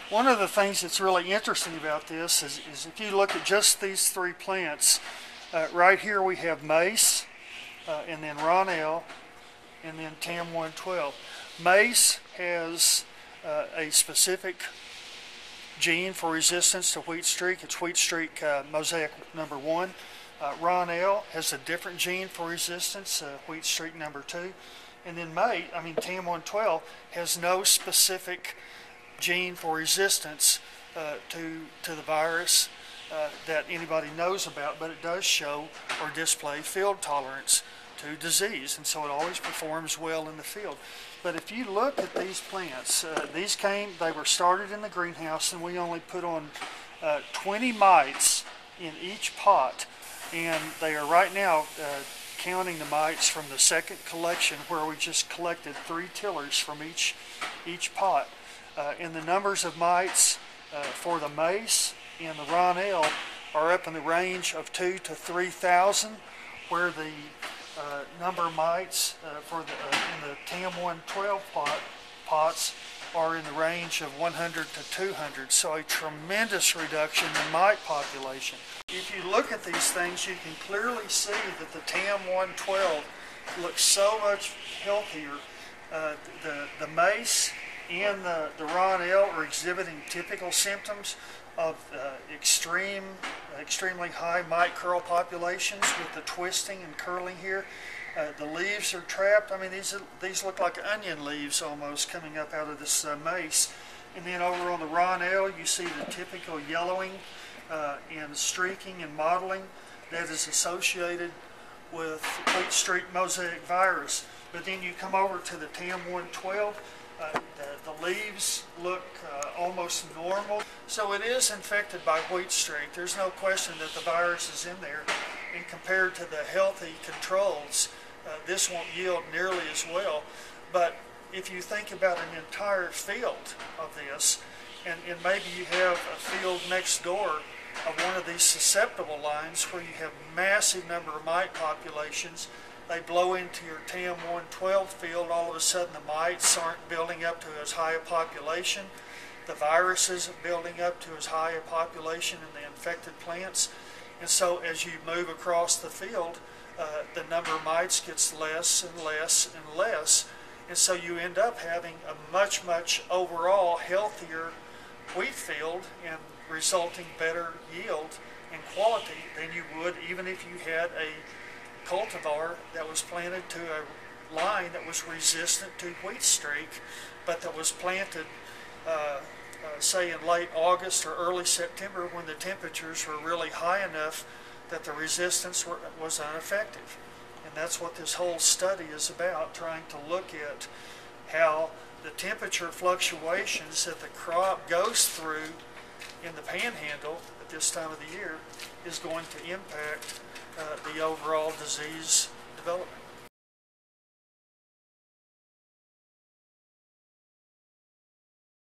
One of the things that's really interesting about this is if you look at just these three plants, right here we have mace, and then Ronell, and then TAM 112. Mace has a specific gene for resistance to wheat streak. It's wheat streak mosaic number 1. Ronell has a different gene for resistance, wheat streak number 2. And then TAM 112 has no specific gene for resistance to the virus that anybody knows about, but it does show or display field tolerance to disease, and so it always performs well in the field. But if you look at these plants, they were started in the greenhouse, and we only put on 20 mites in each pot, and they are right now counting the mites from the second collection, where we just collected 3 tillers from each pot. And the numbers of mites for the mace and the Ronell are up in the range of 2,000 to 3,000, where the number of mites in the TAM 112 pots are in the range of 100 to 200. So a tremendous reduction in mite population. If you look at these things, you can clearly see that the TAM 112 looks so much healthier. The mace and the Ronell are exhibiting typical symptoms of extremely high mite curl populations with the twisting and curling here. The leaves are trapped. I mean, these look like onion leaves almost coming up out of this mace. And then over on the Ronell, you see the typical yellowing and streaking and mottling that is associated with wheat streak mosaic virus. But then you come over to the TAM 112, the leaves look almost normal. So it is infected by wheat streak. There's no question that the virus is in there. And compared to the healthy controls, this won't yield nearly as well. But if you think about an entire field of this, and maybe you have a field next door of one of these susceptible lines where you have massive number of mite populations, they blow into your TAM 112 field, all of a sudden the mites aren't building up to as high a population. The virus isn't building up to as high a population in the infected plants. And so as you move across the field, the number of mites gets less and less and less. And so you end up having a much, much overall healthier wheat field and resulting better yield and quality than you would even if you had a cultivar that was planted to a line that was resistant to wheat streak, but that was planted say in late August or early September, when the temperatures were really high enough that the resistance was ineffective. And that's what this whole study is about, trying to look at how the temperature fluctuations that the crop goes through in the panhandle at this time of the year is going to impact the overall disease development.